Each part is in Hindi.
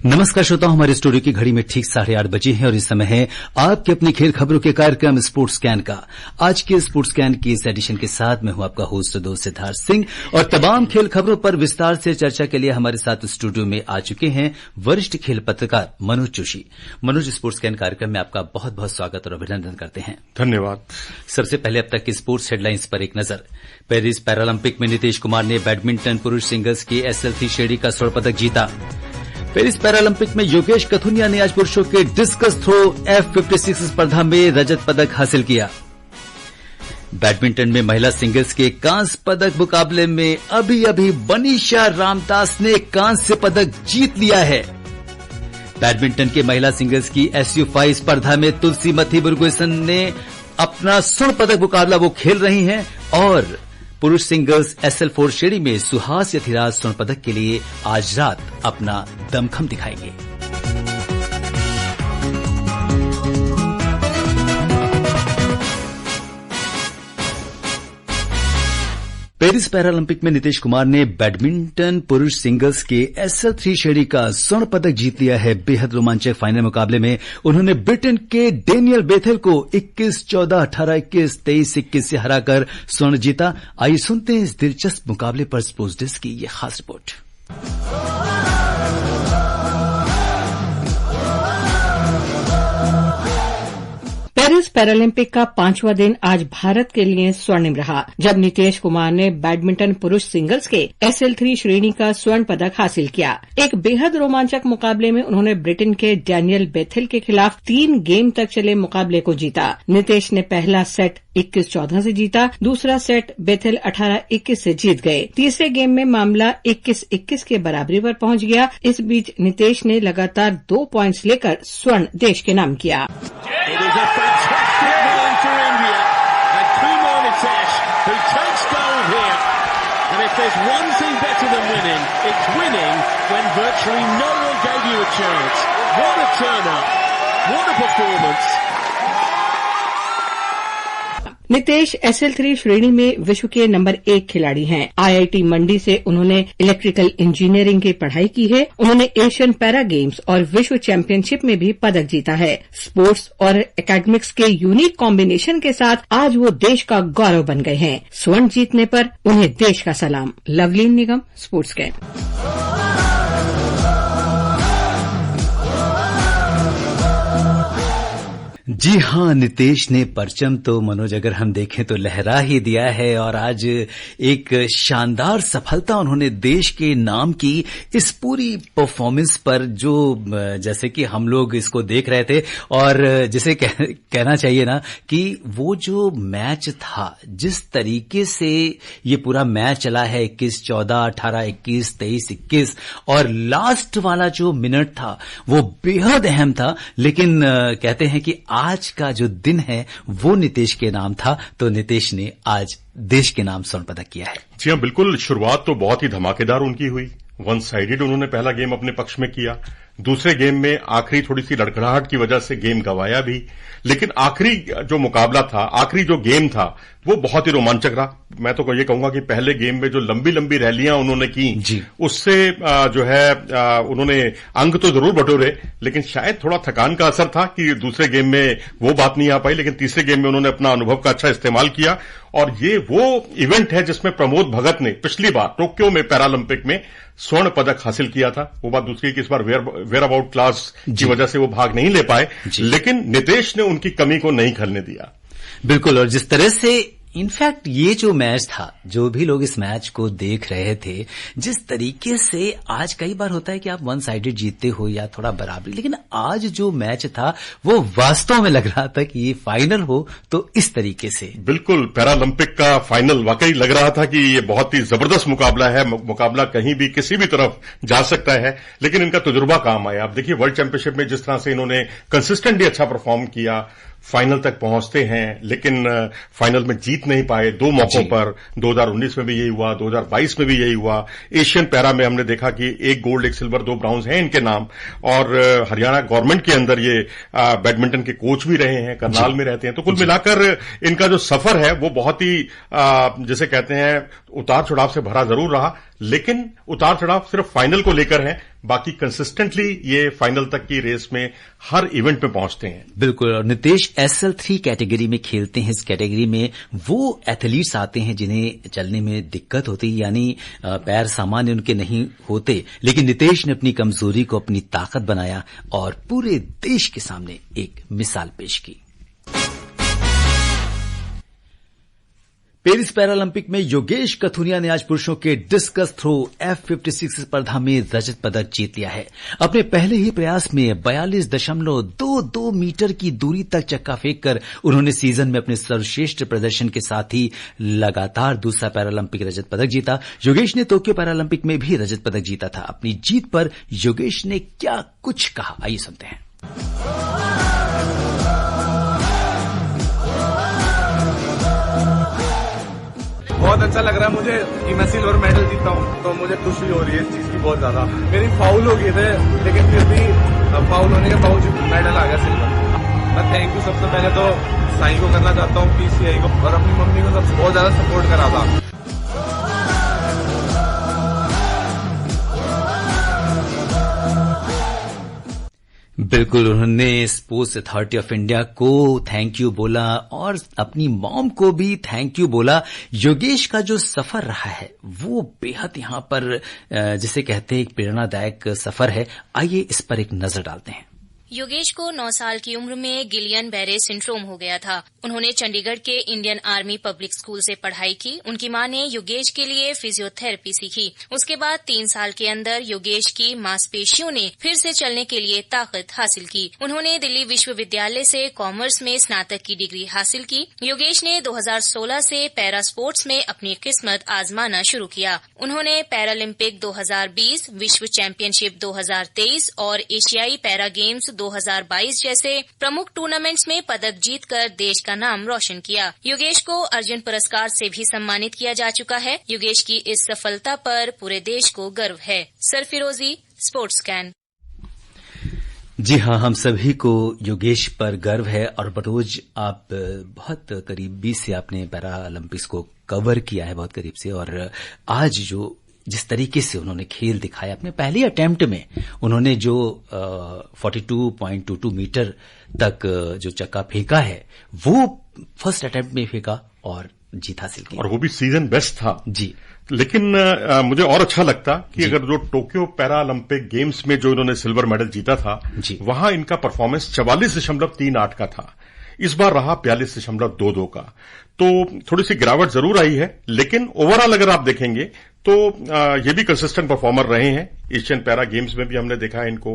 नमस्कार श्रोताओं, हमारे स्टूडियो की घड़ी में ठीक 8:30 बजे हैं और इस समय है आपके अपने खेल खबरों के कार्यक्रम स्पोर्ट्स स्कैन का। आज के स्पोर्ट्स स्कैन की इस एडिशन के साथ मैं हूं आपका होस्ट दोस्त सिद्धार्थ सिंह और तमाम खेल खबरों पर विस्तार से चर्चा के लिए हमारे साथ स्टूडियो में आ चुके हैं वरिष्ठ खेल पत्रकार मनोज जोशी। मनोज, स्पोर्ट्स स्कैन कार्यक्रम में आपका बहुत बहुत स्वागत और अभिनंदन करते हैं। धन्यवाद। सबसे पहले अब तक की स्पोर्ट्स हेडलाइंस पर एक नजर। पेरिस पैरालंपिक में नीतीश कुमार ने बैडमिंटन पुरुष सिंगल्स की SL3 श्रेणी का स्वर्ण पदक जीता। पेरिस पैरालंपिक में योगेश कथुनिया ने आज पुरुषों के डिस्कस थ्रो F56 स्पर्धा में रजत पदक हासिल किया। बैडमिंटन में महिला सिंगल्स के कांस्य पदक मुकाबले में अभी बनीशा रामदास ने कांस्य पदक जीत लिया है। बैडमिंटन के महिला सिंगल्स की SU5 स्पर्धा में तुलसीमती मुरुगेसन ने अपना स्वर्ण पदक मुकाबला वो खेल रही हैं और पुरुष सिंगल्स SL4 श्रेणी में सुहास यथिराज स्वर्ण पदक के लिए आज रात अपना दमखम दिखाएंगे। पेरिस पैरालंपिक में नीतीश कुमार ने बैडमिंटन पुरुष सिंगल्स के SL3 श्रेणी का स्वर्ण पदक जीत लिया है। बेहद रोमांचक फाइनल मुकाबले में उन्होंने ब्रिटेन के डेनियल बेथेल को 21-14, 18-21, 23-21 से हराकर स्वर्ण जीता। आइए सुनते हैं इस दिलचस्प मुकाबले पर स्पोर्ट्स डेस्क की ये खास रिपोर्ट। पेरिस पैरालंपिक का 5वां दिन आज भारत के लिए स्वर्णिम रहा, जब नीतीश कुमार ने बैडमिंटन पुरुष सिंगल्स के SL3 श्रेणी का स्वर्ण पदक हासिल किया। एक बेहद रोमांचक मुकाबले में उन्होंने ब्रिटेन के डैनियल बेथेल के खिलाफ 3 गेम तक चले मुकाबले को जीता। नीतीश ने पहला सेट 21-14 से जीता, दूसरा सेट बेथेल 18-21 से जीत गए। तीसरे गेम में मामला 21-21 के बराबरी पर पहुंच गया। इस बीच नीतीश ने लगातार 2 पॉइंट्स लेकर स्वर्ण देश के नाम किया। There's one thing better than winning, it's winning when virtually no one gave you a chance. What a turn up, what a performance. Nitish SL3 श्रेणी में विश्व के नंबर 1 खिलाड़ी हैं। IIT मंडी से उन्होंने इलेक्ट्रिकल इंजीनियरिंग की पढ़ाई की है। उन्होंने एशियन पैरा गेम्स और विश्व चैंपियनशिप में भी पदक जीता है। स्पोर्ट्स और एकेडमिक्स के यूनिक कॉम्बिनेशन के साथ आज वो देश का गौरव बन गए हैं। स्वर्ण जीतने पर उन्हें देश का सलाम। लवलीन निगम, स्पोर्ट्स स्कैन। जी हां, नीतीश ने परचम तो मनोज अगर हम देखें तो लहरा ही दिया है और आज एक शानदार सफलता उन्होंने देश के नाम की इस पूरी परफॉर्मेंस पर, जो जैसे कि हम लोग इसको देख रहे थे और जिसे कहना चाहिए ना कि वो जो मैच था, जिस तरीके से ये पूरा मैच चला है 21-14, 18-21, 23-21 और लास्ट वाला जो मिनट था वो बेहद अहम था। लेकिन कहते हैं कि आज का जो दिन है वो नीतीश के नाम था, तो नीतीश ने आज देश के नाम स्वर्ण पदक किया है। जी हां, बिल्कुल। शुरुआत तो बहुत ही धमाकेदार उनकी हुई। वन साइडेड उन्होंने पहला गेम अपने पक्ष में किया। दूसरे गेम में आखिरी थोड़ी सी लड़खड़ाहट की वजह से गेम गंवाया भी, लेकिन आखिरी जो मुकाबला था, आखिरी जो गेम था, वो बहुत ही रोमांचक रहा। मैं तो ये कहूंगा कि पहले गेम में जो लंबी लंबी रैलियां उन्होंने की, उससे जो है उन्होंने अंक तो जरूर बटोरे, लेकिन शायद थोड़ा थकान का असर था कि दूसरे गेम में वो बात नहीं आ पाई। लेकिन तीसरे गेम में उन्होंने अपना अनुभव का अच्छा इस्तेमाल किया और ये वो इवेंट है जिसमें प्रमोद भगत ने पिछली बार टोक्यो में पैरालंपिक में स्वर्ण पदक हासिल किया था। वो बात दूसरी कि इस बार वेयर अबाउट क्लास की वजह से वो भाग नहीं ले पाए, लेकिन नीतीश ने उनकी कमी को नहीं खलने दिया। बिल्कुल। और जिस तरह से इनफैक्ट ये जो मैच था, जो भी लोग इस मैच को देख रहे थे, जिस तरीके से आज कई बार होता है कि आप वन साइडेड जीतते हो या थोड़ा बराबरी, लेकिन आज जो मैच था वो वास्तव में लग रहा था कि ये फाइनल हो तो इस तरीके से। बिल्कुल, पैरालंपिक का फाइनल वाकई लग रहा था कि ये बहुत ही जबरदस्त मुकाबला है। मुकाबला कहीं भी किसी भी तरफ जा सकता है, लेकिन इनका तजुर्बा काम आया। आप देखिए वर्ल्ड चैंपियनशिप में जिस तरह से इन्होंने कंसिस्टेंटली अच्छा परफॉर्म किया, फाइनल तक पहुंचते हैं, लेकिन फाइनल में जीत नहीं पाए 2 मौकों पर। 2019 में भी यही हुआ, 2022 में भी यही हुआ। एशियन पैरा में हमने देखा कि 1 गोल्ड 1 सिल्वर 2 ब्राउन्ज हैं इनके नाम। और हरियाणा गवर्नमेंट के अंदर ये बैडमिंटन के कोच भी रहे हैं, करनाल में रहते हैं। तो कुल मिलाकर इनका जो सफर है वो बहुत ही जिसे कहते हैं उतार चढ़ाव से भरा जरूर रहा, लेकिन उतार चढ़ाव सिर्फ फाइनल को लेकर है, बाकी कंसिस्टेंटली ये फाइनल तक की रेस में हर इवेंट में पहुंचते हैं। बिल्कुल। और नितेश SL3 कैटेगरी में खेलते हैं। इस कैटेगरी में वो एथलीट्स आते हैं जिन्हें चलने में दिक्कत होती है, यानी पैर सामान्य उनके नहीं होते, लेकिन नितेश ने अपनी कमजोरी को अपनी ताकत बनाया और पूरे देश के सामने एक मिसाल पेश की। पेरिस पैरालंपिक में योगेश कथुनिया ने आज पुरुषों के डिस्कस थ्रो F56 स्पर्धा में रजत पदक जीत लिया है। अपने पहले ही प्रयास में 42.22 मीटर की दूरी तक चक्का फेंककर उन्होंने सीजन में अपने सर्वश्रेष्ठ प्रदर्शन के साथ ही लगातार दूसरा पैरालंपिक रजत पदक जीता। योगेश ने टोक्यो पैरालंपिक में भी रजत पदक जीता था। अपनी जीत पर योगेश ने क्या कुछ कहा, आइए सुनते हैं। बहुत अच्छा लग रहा है मुझे कि मैं सिल्वर मेडल जीता हूँ, तो मुझे खुशी हो रही है इस चीज की बहुत ज्यादा। मेरी फाउल हो गए थे, लेकिन फिर भी फाउल होने के बावजूद मेडल आ गया सिल्वर। मैं थैंक यू सबसे पहले तो साई को करना चाहता हूँ, PCI को, और अपनी मम्मी को सबसे बहुत ज्यादा सपोर्ट करा था। बिल्कुल, उन्होंने स्पोर्ट्स अथॉरिटी ऑफ इंडिया को थैंक यू बोला और अपनी मॉम को भी थैंक यू बोला। योगेश का जो सफर रहा है वो बेहद यहां पर जिसे कहते हैं एक प्रेरणादायक सफर है। आइए इस पर एक नजर डालते हैं। योगेश को 9 साल की उम्र में गिलियन बेरे सिंड्रोम हो गया था। उन्होंने चंडीगढ़ के इंडियन आर्मी पब्लिक स्कूल से पढ़ाई की। उनकी मां ने योगेश के लिए फिजियोथेरेपी सीखी। उसके बाद 3 साल के अंदर योगेश की मांसपेशियों ने फिर से चलने के लिए ताकत हासिल की। उन्होंने दिल्ली विश्वविद्यालय से कॉमर्स में स्नातक की डिग्री हासिल की। योगेश ने 2016 से पैरा स्पोर्ट्स में अपनी किस्मत आजमाना शुरू किया। उन्होंने पैरालंपिक 2020, विश्व चैंपियनशिप 2023 और एशियाई पैरा गेम्स 2022 जैसे प्रमुख टूर्नामेंट्स में पदक जीतकर देश का नाम रोशन किया। योगेश को अर्जुन पुरस्कार से भी सम्मानित किया जा चुका है। योगेश की इस सफलता पर पूरे देश को गर्व है। सरफिरोजी, स्पोर्ट्स स्कैन। जी हाँ, हम सभी को योगेश पर गर्व है और बरोज आप बहुत करीबी से आपने पैरा ओलंपिक्स को कवर किया है, बहुत करीब से, और आज जो जिस तरीके से उन्होंने खेल दिखाया अपने पहले अटेम्प्ट में, उन्होंने जो 42.22 मीटर तक जो चक्का फेंका है वो फर्स्ट अटेम्प्ट में फेंका और जीत हासिल की, और वो भी सीजन बेस्ट था जी। लेकिन मुझे और अच्छा लगता कि अगर जो टोक्यो पैरा ओलंपिक गेम्स में जो इन्होंने सिल्वर मेडल जीता था, वहां इनका परफॉर्मेंस 44.38 का था। इस बार रहा 42.22 का, तो थोड़ी सी गिरावट जरूर आई है, लेकिन ओवरऑल अगर आप देखेंगे तो ये भी कंसिस्टेंट परफॉर्मर रहे हैं। एशियन पैरा गेम्स में भी हमने देखा है इनको,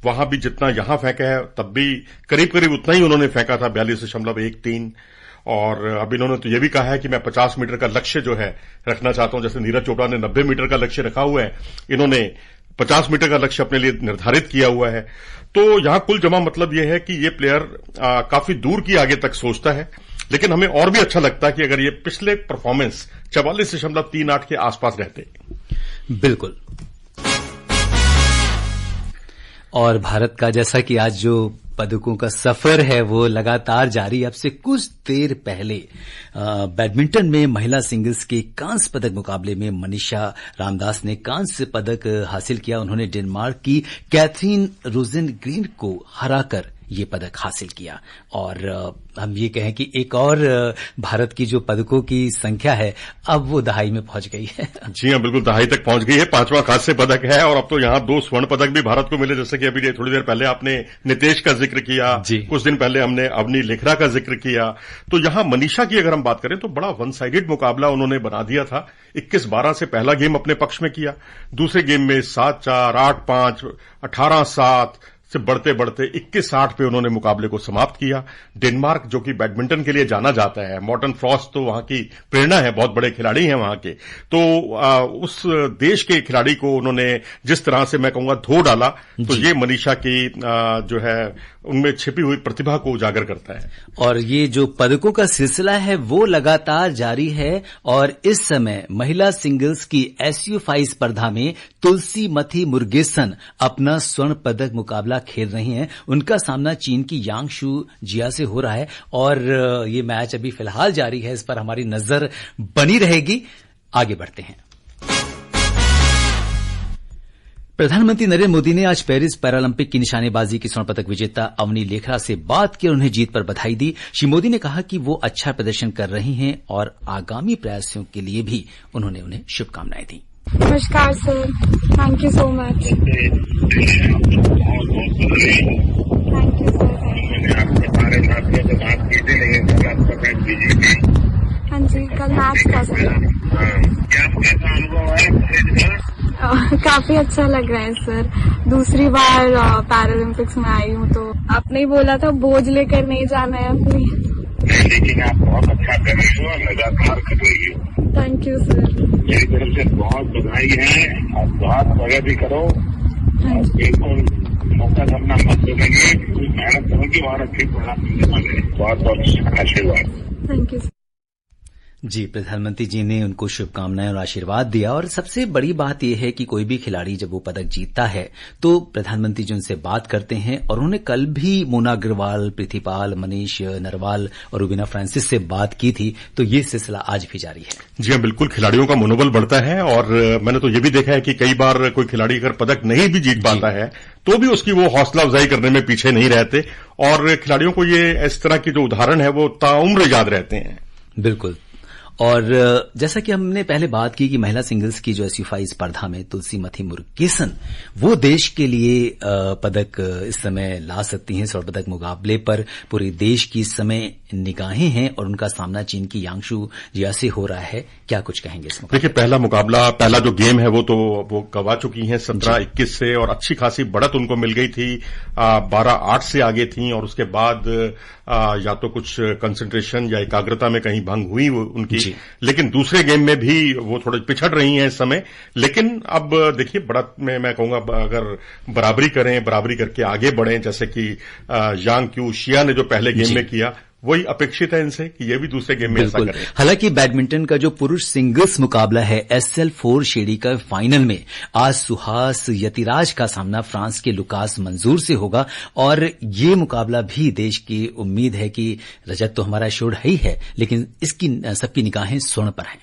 वहां भी जितना यहां फेंका है तब भी करीब करीब उतना ही उन्होंने फेंका था, 42.13। और अब इन्होंने तो ये भी कहा है कि मैं 50 मीटर का लक्ष्य जो है रखना चाहता हूं। जैसे नीरज चोपड़ा ने 90 मीटर का लक्ष्य रखा हुआ है, इन्होंने 50 मीटर का लक्ष्य अपने लिए निर्धारित किया हुआ है। तो यहां कुल जमा मतलब यह है कि ये प्लेयर काफी दूर की आगे तक सोचता है। लेकिन हमें और भी अच्छा लगता है कि अगर ये पिछले परफॉर्मेंस 44.38 के आसपास रहते। बिल्कुल। और भारत का जैसा कि आज जो पदकों का सफर है वो लगातार जारी। अब से कुछ देर पहले बैडमिंटन में महिला सिंगल्स के कांस्य पदक मुकाबले में मनीषा रामदास ने कांस्य पदक हासिल किया। उन्होंने डेनमार्क की कैथरीन रोजेनग्रीन को हराकर ये पदक हासिल किया। और हम ये कहें कि एक और भारत की जो पदकों की संख्या है अब वो दहाई में पहुंच गई है। जी हाँ, बिल्कुल दहाई तक पहुंच गई है। 5वां कांस्य पदक है और अब तो यहाँ 2 स्वर्ण पदक भी भारत को मिले। जैसे कि अभी थोड़ी देर पहले आपने नितेश का जिक्र किया, कुछ दिन पहले हमने अवनी लेखरा का जिक्र किया। तो यहाँ मनीषा की अगर हम बात करें तो बड़ा वन साइडेड मुकाबला उन्होंने बना दिया था। 21-12 से पहला गेम अपने पक्ष में किया, दूसरे गेम में 7-4, 8-5, 18-7 से बढ़ते बढ़ते 21-8 पे उन्होंने मुकाबले को समाप्त किया। डेनमार्क जो कि बैडमिंटन के लिए जाना जाता है, मॉर्टन फ्रॉस्ट तो वहां की प्रेरणा है, बहुत बड़े खिलाड़ी हैं वहां के, तो उस देश के खिलाड़ी को उन्होंने जिस तरह से मैं कहूंगा धो डाला, तो ये मनीषा की जो है उनमें छिपी हुई प्रतिभा को उजागर करता है। और ये जो पदकों का सिलसिला है वो लगातार जारी है। और इस समय महिला सिंगल्स की SU5 स्पर्धा में तुलसी मथी मुर्गेसन अपना स्वर्ण पदक मुकाबला खेल रही हैं। उनका सामना चीन की यांगशू जिया से हो रहा है और ये मैच अभी फिलहाल जारी है, इस पर हमारी नजर बनी रहेगी। आगे बढ़ते हैं। प्रधानमंत्री नरेंद्र मोदी ने आज पेरिस पैरालंपिक की निशानेबाजी की स्वर्ण पदक विजेता अवनी लेखरा से बात की और उन्हें जीत पर बधाई दी। श्री मोदी ने कहा कि वो अच्छा प्रदर्शन कर रही हैं और आगामी प्रयासों के लिए भी उन्होंने उन्हें शुभकामनाएं दी। नमस्कार sir, thank you so much. Thank you sir. हाँ जी, कल मैच था सर। काफी अच्छा लग रहा है सर, दूसरी बार पैरालंपिक्स में आई हूँ, तो आपने ही बोला था बोझ लेकर नहीं जाना है अपनी, लेकिन आप बहुत अच्छा कर रही हो और लगातार कर रही हो। Thank you sir. मेरी तरफ से बहुत बधाई है और बहुत प्रगति करो और बिल्कुल मौका करना मत देंगे, मेहनत करोगी और अच्छी बहुत बहुत आशीर्वाद। Thank you. जी, प्रधानमंत्री जी ने उनको शुभकामनाएं और आशीर्वाद दिया और सबसे बड़ी बात यह है कि कोई भी खिलाड़ी जब वो पदक जीतता है तो प्रधानमंत्री जी उनसे बात करते हैं और उन्होंने कल भी मोना अग्रवाल, पृथ्वीपाल, मनीष नरवाल और रुबीना फ्रांसिस से बात की थी, तो ये सिलसिला आज भी जारी है। जी हाँ, बिल्कुल खिलाड़ियों का मनोबल बढ़ता है और मैंने तो ये भी देखा है कि कई बार कोई खिलाड़ी अगर पदक नहीं भी जीत पाता है तो भी उसकी वो हौसला अफजाई करने में पीछे नहीं रहते और खिलाड़ियों को ये इस तरह की जो उदाहरण है वो ताउम्र याद रहते हैं। बिल्कुल। और जैसा कि हमने पहले बात की कि महिला सिंगल्स की जो एसयू5 स्पर्धा में तुलसीमथी मुरुगेसन वो देश के लिए पदक इस समय ला सकती हैं। स्वर्ण पदक मुकाबले पर पूरे देश की इस समय निगाहें हैं और उनका सामना चीन की यांगशू जिया से हो रहा है। क्या कुछ कहेंगे इस मुकाबले? देखिए, पहला जो गेम है वो गवा चुकी हैं 17-21 से और अच्छी खासी बढ़त उनको मिल गई थी, 12-8 से आगे थी और उसके बाद या तो कुछ कंसंट्रेशन या एकाग्रता में कहीं भंग हुई उनकी, लेकिन दूसरे गेम में भी वो थोड़े पिछड़ रही हैं इस समय। लेकिन अब देखिए, बढ़त में मैं कहूंगा अगर बराबरी करके आगे बढ़ें जैसे कि यांग क्यू शिया ने जो पहले गेम में किया, वही अपेक्षित है इनसे कि ये भी दूसरे गेम में ऐसा करें। हालांकि बैडमिंटन का जो पुरुष सिंगल्स मुकाबला है SL4 श्रेणी का फाइनल में आज सुहास यतिराज का सामना फ्रांस के लुकास मंजूर से होगा और ये मुकाबला भी देश की उम्मीद है कि रजत तो हमारा शोर है ही है, लेकिन इसकी सबकी निगाहें स्वर्ण पर हैं।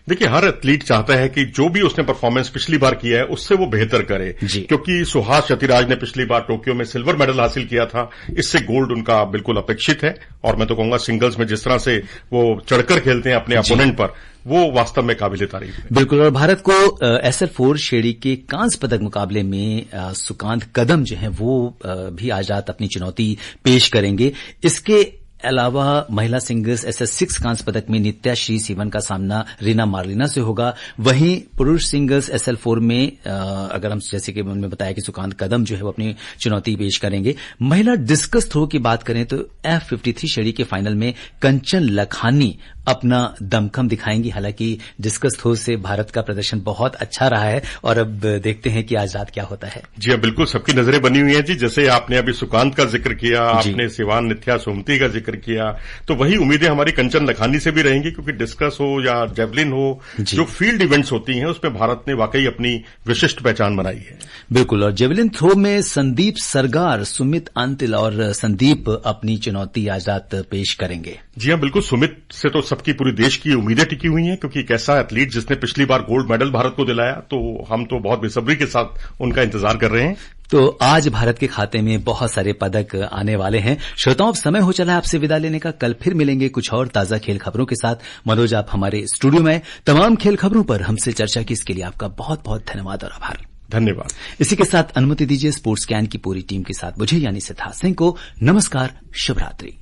देखिए, हर एथलीट चाहता है कि जो भी उसने परफॉर्मेंस पिछली बार किया है उससे वो बेहतर करे, क्योंकि सुहास यतिराज ने पिछली बार टोक्यो में सिल्वर मेडल हासिल किया था, इससे गोल्ड उनका बिल्कुल अपेक्षित है। और मैं तो कहूंगा सिंगल्स में जिस तरह से वो चढ़कर खेलते हैं अपने अपोनेंट पर, वो वास्तव में काबिल तारीफ है। बिल्कुल। और भारत को SL4 श्रेणी के कांस्य पदक मुकाबले में सुकांत कदम जो है वो भी आज रात अपनी चुनौती पेश करेंगे। इसके अलावा महिला सिंगल्स SS6 कांस्य पदक में नित्या श्री सीवन का सामना रीना मार्लिना से होगा। वहीं पुरुष सिंगल्स SL4 में अगर हम जैसे कि मैंने बताया कि सुकांत कदम जो है वो अपनी चुनौती पेश करेंगे। महिला डिस्कस थ्रो की बात करें तो F53 श्रेणी के फाइनल में कंचन लखानी अपना दमखम दिखाएंगी। हालांकि डिस्कस थ्रो से भारत का प्रदर्शन बहुत अच्छा रहा है और अब देखते हैं कि आज रात क्या होता है। जी हाँ, बिल्कुल सबकी नजरें बनी हुई हैं जी। जैसे आपने अभी सुकांत का जिक्र किया, आपने सिवान नित्या सोमती का जिक्र किया, तो वही उम्मीदें हमारी कंचन लखानी से भी रहेंगी, क्योंकि डिस्कस हो या जेवलिन हो, जो फील्ड इवेंट्स होती हैं उसमें भारत ने वाकई अपनी विशिष्ट पहचान बनाई है। बिल्कुल। और जेवलिन थ्रो में संदीप सरगार, सुमित अंतिल और संदीप अपनी चुनौती आज रात पेश करेंगे। जी हाँ, बिल्कुल। सुमित से तो सबकी पूरी देश की उम्मीदें टिकी हुई हैं, क्योंकि एक ऐसा एथलीट जिसने पिछली बार गोल्ड मेडल भारत को दिलाया, तो हम तो बहुत बेसब्री के साथ उनका इंतजार कर रहे हैं। तो आज भारत के खाते में बहुत सारे पदक आने वाले हैं। श्रोताओं, अब समय हो चला है आपसे विदा लेने का। कल फिर मिलेंगे कुछ और ताजा खेल खबरों के साथ। मनोज, आप हमारे स्टूडियो में तमाम खेल खबरों पर हमसे चर्चा की, इसके लिए आपका बहुत बहुत धन्यवाद और आभार। धन्यवाद। इसी के साथ अनुमति दीजिए स्पोर्ट्स कैन की पूरी टीम के साथ मुझे यानी सिद्धार्थ सिंह को नमस्कार, शुभ रात्रि।